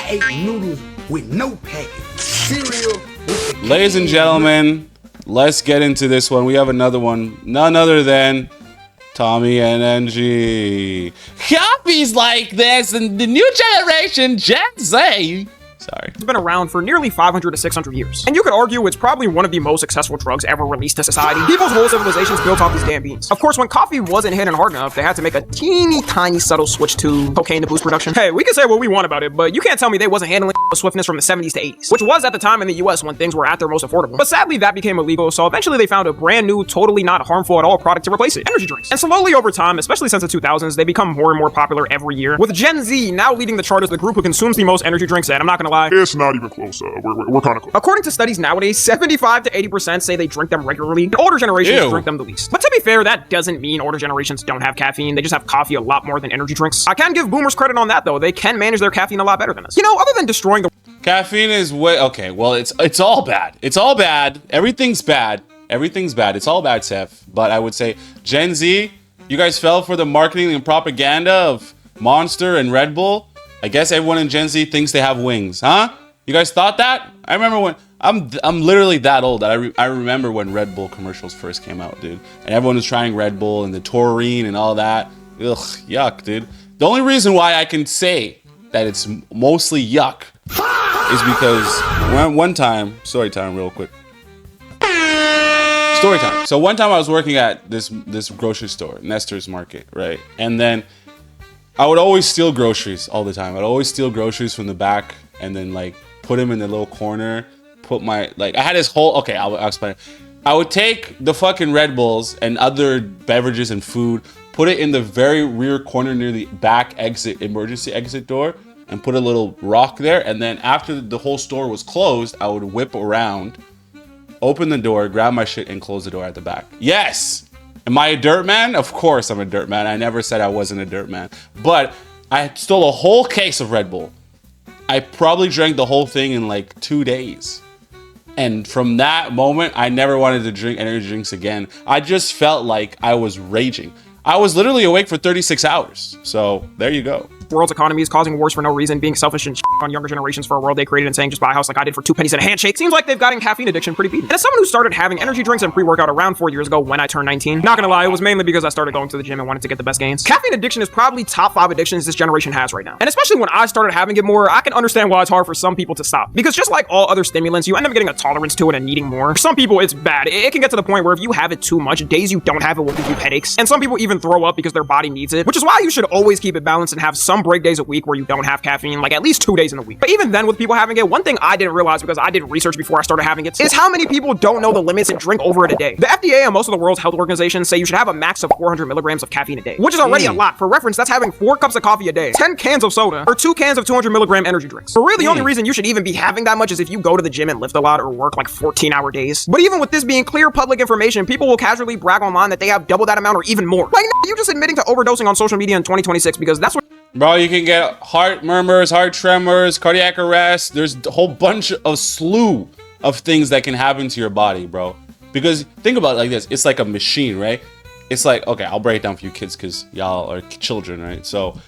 ate noodles with no packet. Cereal with the Ladies and gentlemen, let's get into this one. We have another one, none other than Tommy and NG. Coffee's like this, and the new generation, Gen Z. Sorry. It's been around for nearly 500 to 600 years. And you could argue it's probably one of the most successful drugs ever released to society. People's whole civilizations built off these damn beans. Of course, when coffee wasn't hitting hard enough, they had to make a teeny tiny subtle switch to cocaine to boost production. Hey, we can say what we want about it, but you can't tell me they wasn't handling with swiftness from the 70s to 80s, which was at the time in the US when things were at their most affordable. But sadly, that became illegal, so eventually they found a brand new, totally not harmful at all product to replace it: energy drinks. And slowly over time, especially since the 2000s, they become more and more popular every year, with Gen Z now leading the chart as the group who consumes the most energy drinks. And I'm not gonna lie, It's not even close. We're kind of close. according to studies nowadays, 75 to 80% say they drink them regularly. And older generations Ew. drink them the least. But to be fair, that doesn't mean older generations don't have caffeine. They just have coffee a lot more than energy drinks. I can give boomers credit on that though. They can manage their caffeine a lot better than us. You know, other than destroying the Caffeine is way okay. Well, it's all bad. It's all bad. Everything's bad. Everything's bad. It's all bad, Seth. But I would say Gen Z, you guys fell for the marketing and propaganda of Monster and Red Bull. I guess everyone in Gen Z thinks they have wings, huh? You guys thought that? I remember when I'm literally that old that I remember when Red Bull commercials first came out, dude. And everyone was trying Red Bull and the taurine and all that. Ugh, yuck, dude. The only reason why I can say that it's mostly yuck is because one time, story time real quick. Story time. So one time I was working at this grocery store, Nestor's Market, right? And then I would always steal groceries all the time. I'd always steal groceries from the back and then like put them in the little corner, put my, like, I had this whole, okay, I'll explain it. I would take the fucking Red Bulls and other beverages and food, put it in the very rear corner near the back exit, emergency exit door, and put a little rock there. And then after the whole store was closed, I would whip around, open the door, grab my shit, and close the door at the back. Yes! Am I a dirt man? Of course I'm a dirt man. I never said I wasn't a dirt man. But I stole a whole case of Red Bull. I probably drank the whole thing in like 2 days. And from that moment, I never wanted to drink energy drinks again. I just felt like I was raging. I was literally awake for 36 hours. So there you go. world's economy is causing wars for no reason, being selfish and on younger generations for a world they created and saying just buy a house like I did for 2 pennies and a handshake. Seems like they've gotten caffeine addiction pretty beat. And as someone who started having energy drinks and pre-workout around 4 years ago when I turned 19, not gonna lie, it was mainly because I started going to the gym and wanted to get the best gains. Caffeine addiction is probably top 5 addictions this generation has right now. And especially when I started having it more, I can understand why it's hard for some people to stop. Because just like all other stimulants, you end up getting a tolerance to it and needing more. For some people, it's bad. It can get to the point where if you have it too much, days you don't have it will give you headaches. And some people even throw up because their body needs it, which is why you should always keep it balanced and have some break days a week where you don't have caffeine, like at least 2 days in a week. But even then, with people having it, one thing I didn't realize because I did research before I started having it is how many people don't know the limits and drink over it a day. The FDA and most of the world's health organizations say you should have a max of 400 milligrams of caffeine a day, which is already a lot. For reference, that's having 4 cups of coffee a day, 10 cans of soda, or 2 cans of 200 milligram energy drinks. But really, the only reason you should even be having that much is if you go to the gym and lift a lot or work like 14-hour days. But even with this being clear public information, people will casually brag online that they have double that amount or even more. Like, you just admitting to overdosing on social media in 2026 because that's what. Bro, you can get heart murmurs, heart tremors, cardiac arrest. There's a whole bunch of slew of things that can happen to your body, bro. Because think about it like this. It's like a machine, right? It's like, okay, I'll break it down for you kids because y'all are children, right? So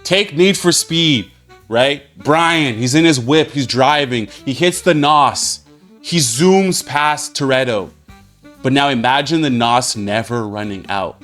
take Need for Speed, right? Brian, he's in his whip. He's driving. He hits the NOS. He zooms past Toretto. But now imagine the NOS never running out.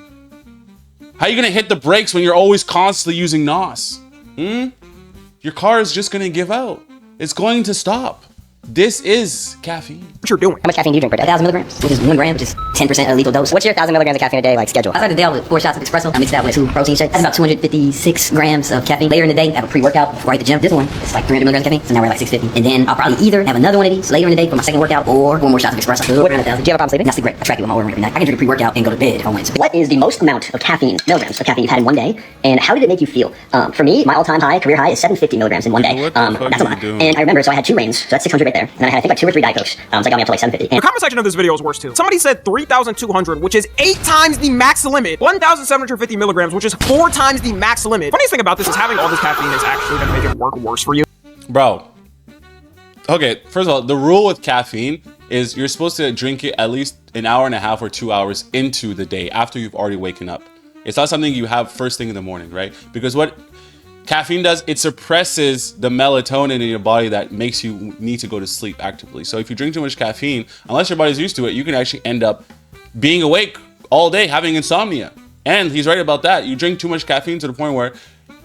How are you gonna hit the brakes when you're always constantly using NOS? Your car is just gonna give out. It's going to stop. This is caffeine. You're doing. How much caffeine do you drink per day? 1,000 milligrams, which is 1 gram, which is 10% of lethal dose. What's your 1,000 milligrams of caffeine a day like schedule? I started the day with 4 shots of espresso. I mixed that with 2 protein shakes. That's about 256 grams of caffeine. Later in the day, I have a pre-workout before I hit the gym. This one, it's like 300 milligrams of caffeine, so now we're like 650. And then I'll probably either have another one of these later in the day for my second workout or 4 more shots of espresso. So around 1,000. Do you have a problem sleeping? Not sleep great. I try to do my order every night. I can drink a pre-workout and go to bed if I want to. What is the most amount of caffeine, milligrams of caffeine you've had in one day, and how did it make you feel? For me, my all-time high, career high, is 750 milligrams in one day. That's a lot. And I remember, so I had 2 reigns, so that's 600 right there. And then I had, I think, like 2 or 3 Diet Cokes. So that got me up to like 750. The comment section of this video is worse too. Somebody said 3,200, which is 8 times the max limit. 1,750 milligrams, which is 4 times the max limit. Funniest thing about this is having all this caffeine is actually gonna make it work worse for you. Bro. Okay, first of all, the rule with caffeine is you're supposed to drink it at least an hour and a half or 2 hours into the day after you've already waken up. It's not something you have first thing in the morning, right? Because what caffeine does, it suppresses the melatonin in your body that makes you need to go to sleep actively. So if you drink too much caffeine, unless your body's used to it, you can actually end up being awake all day, having insomnia. And he's right about that. You drink too much caffeine to the point where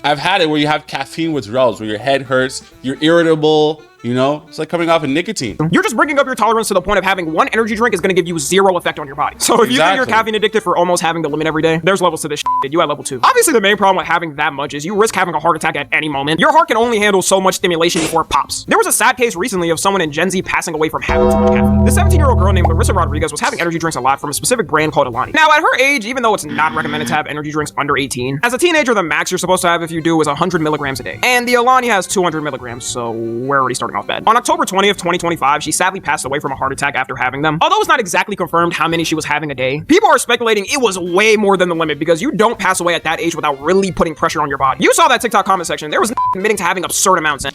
I've had it where you have caffeine withdrawals, where your head hurts, you're irritable, you know? It's like coming off of nicotine. You're just bringing up your tolerance to the point of having one energy drink is going to give you zero effect on your body. So if you think you're caffeine addicted for almost having the limit every day, there's levels to this shit. You at level 2. Obviously, the main problem with having that much is you risk having a heart attack at any moment. Your heart can only handle so much stimulation before it pops. There was a sad case recently of someone in Gen Z passing away from having too much caffeine. This 17-year-old girl named Larissa Rodriguez was having energy drinks a lot from a specific brand called Alani. Now, at her age, even though it's not recommended to have energy drinks under 18, as a teenager, the max you're supposed to have if you do is 100 milligrams a day. And the Alani has 200 milligrams, so we're already starting off bad. On October 20th, 2025, she sadly passed away from a heart attack after having them. Although it's not exactly confirmed how many she was having a day, people are speculating it was way more than the limit because you don't pass away at that age without really putting pressure on your body. You saw that TikTok comment section. There was admitting to having absurd amounts.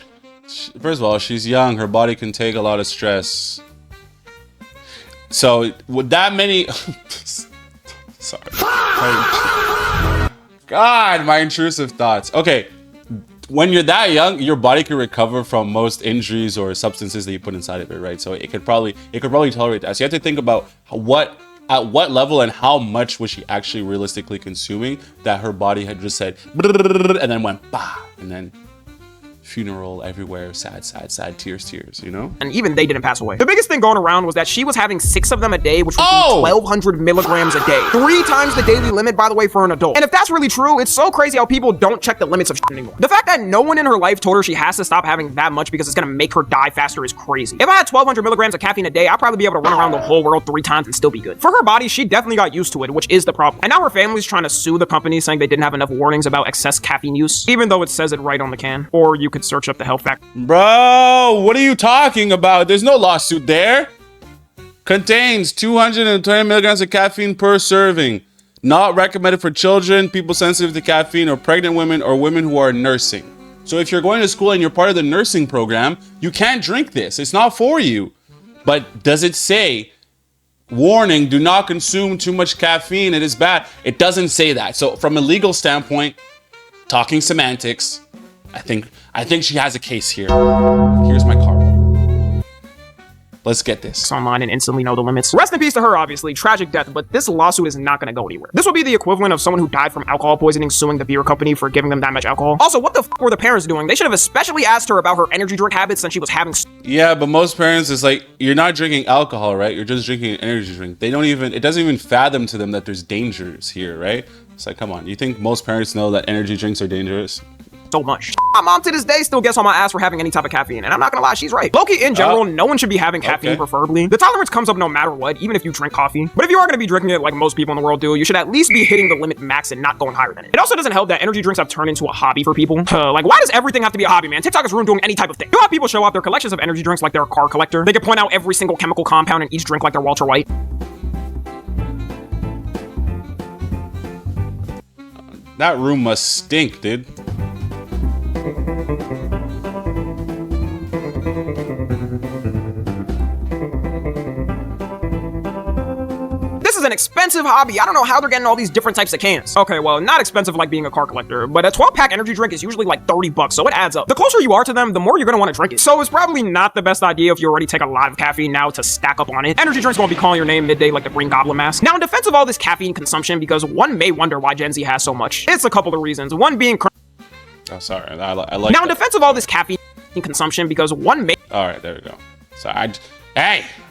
First of all, she's young. Her body can take a lot of stress. So with that many... Sorry. God, my intrusive thoughts. Okay. When you're that young, your body can recover from most injuries or substances that you put inside of it, right? So it could probably tolerate that. So you have to think about at what level and how much was she actually realistically consuming that her body had just said and then went bah, and then funeral everywhere, sad, tears, you know? And even they didn't pass away. The biggest thing going around was that she was having 6 of them a day, which would be 1,200 milligrams a day. 3 times the daily limit, by the way, for an adult. And if that's really true, it's so crazy how people don't check the limits of shit anymore. The fact that no one in her life told her she has to stop having that much because it's gonna make her die faster is crazy. If I had 1,200 milligrams of caffeine a day, I'd probably be able to run around the whole world 3 times and still be good. For her body, she definitely got used to it, which is the problem. And now her family's trying to sue the company, saying they didn't have enough warnings about excess caffeine use, even though it says it right on the can. Or you could search up the health factor. Bro, what are you talking about? There's no lawsuit there. Contains 220 milligrams of caffeine per serving. Not recommended for children, people sensitive to caffeine, or pregnant women, or women who are nursing. So if you're going to school and you're part of the nursing program, you can't drink this. It's not for you. But does it say, warning, do not consume too much caffeine, it is bad? It doesn't say that. So from a legal standpoint, talking semantics, I think she has a case here. Here's my card. Let's get this. Online and instantly know the limits. Rest in peace to her, obviously. Tragic death, but this lawsuit is not gonna go anywhere. This will be the equivalent of someone who died from alcohol poisoning suing the beer company for giving them that much alcohol. Also, what the f were the parents doing? They should have especially asked her about her energy drink habits since she was having. Yeah, but most parents is like, you're not drinking alcohol, right? You're just drinking an energy drink. They don't even, it doesn't even fathom to them that there's dangers here, right? It's like, come on. You think most parents know that energy drinks are dangerous? So much. My mom to this day still gets on my ass for having any type of caffeine, and I'm not gonna lie, she's right. Low-key, in general, no one should be having caffeine preferably. The tolerance comes up no matter what, even if you drink coffee. But if you are gonna be drinking it like most people in the world do, you should at least be hitting the limit max and not going higher than it. It also doesn't help that energy drinks have turned into a hobby for people. Like, why does everything have to be a hobby, man? TikTok has ruined doing any type of thing. You have people show off their collections of energy drinks like they're a car collector. They can point out every single chemical compound in each drink like they're Walter White. That room must stink, dude. This is an expensive hobby. I don't know how they're getting all these different types of cans. Okay, well, not expensive like being a car collector, but a 12-pack energy drink is usually like 30 bucks, so it adds up. The closer you are to them, the more you're gonna want to drink it. So it's probably not the best idea if you already take a lot of caffeine now to stack up on it. Energy drinks won't be calling your name midday like the Green Goblin mask. Now, in defense of all this caffeine consumption, because one may wonder why Gen Z has so much, it's a couple of reasons. One being... Oh, sorry. I like Now, in defense of all this caffeine consumption, because one may... All right, there we go. So I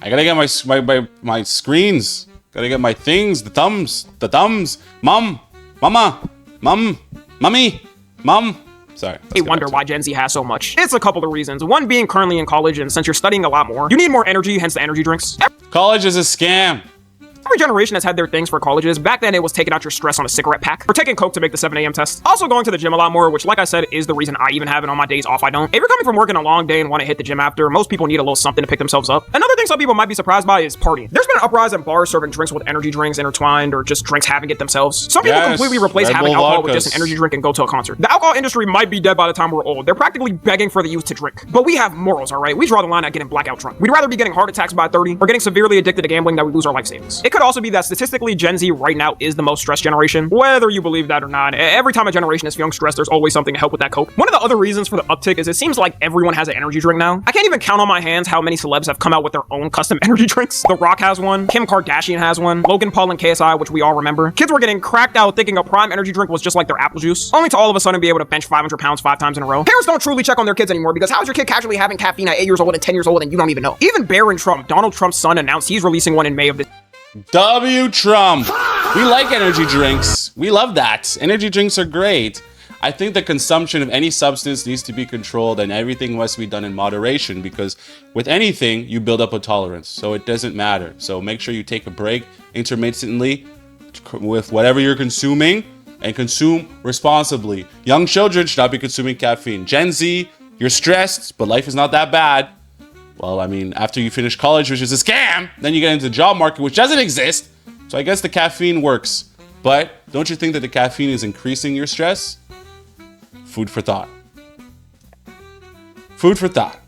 gotta get my screens. Gotta get my things, the thumbs, mom, mama, mommy, mom. Sorry. They wonder why Gen Z has so much. It's a couple of reasons. One being currently in college, and since you're studying a lot more, you need more energy, hence the energy drinks. College is a scam. Every generation has had their things for colleges. Back then, it was taking out your stress on a cigarette pack, or taking coke to make the 7 a.m. test. Also going to the gym a lot more, which, like I said, is the reason I even have it on my days off I don't. If you're coming from working a long day and want to hit the gym after, most people need a little something to pick themselves up. Another thing some people might be surprised by is partying. There's been an uprise in bars serving drinks with energy drinks intertwined, or just drinks having it themselves. Some people completely replace having alcohol with just an energy drink and go to a concert. The alcohol industry might be dead by the time we're old. They're practically begging for the youth to drink. But we have morals, alright? We draw the line at getting blackout drunk. We'd rather be getting heart attacks by 30 or getting severely addicted to gambling that we lose our life savings. It could could also be that statistically Gen Z right now is the most stressed generation, whether you believe that or not. Every time a generation is feeling stressed, there's always something to help with that cope. One of the other reasons for the uptick is it seems like everyone has an energy drink now. I can't even count on my hands how many celebs have come out with their own custom energy drinks. The Rock has one, Kim Kardashian has one, Logan Paul and KSI, which we all remember. Kids were getting cracked out thinking a Prime energy drink was just like their apple juice, only to all of a sudden be able to bench 500 pounds 5 times in a row. Parents don't truly check on their kids anymore because how's your kid casually having caffeine at 8 years old and 10 years old and you don't even know? Even Barron Trump, Donald Trump's son, announced he's releasing one in May of this. W Trump. We like energy drinks. We love that. Energy drinks are great. I think the consumption of any substance needs to be controlled and everything must be done in moderation because with anything, you build up a tolerance. So it doesn't matter. So make sure you take a break intermittently with whatever you're consuming and consume responsibly. Young children should not be consuming caffeine. Gen Z, you're stressed, but life is not that bad. Well, I mean, after you finish college, which is a scam, then you get into the job market, which doesn't exist. So I guess the caffeine works. But don't you think that the caffeine is increasing your stress? Food for thought. Food for thought.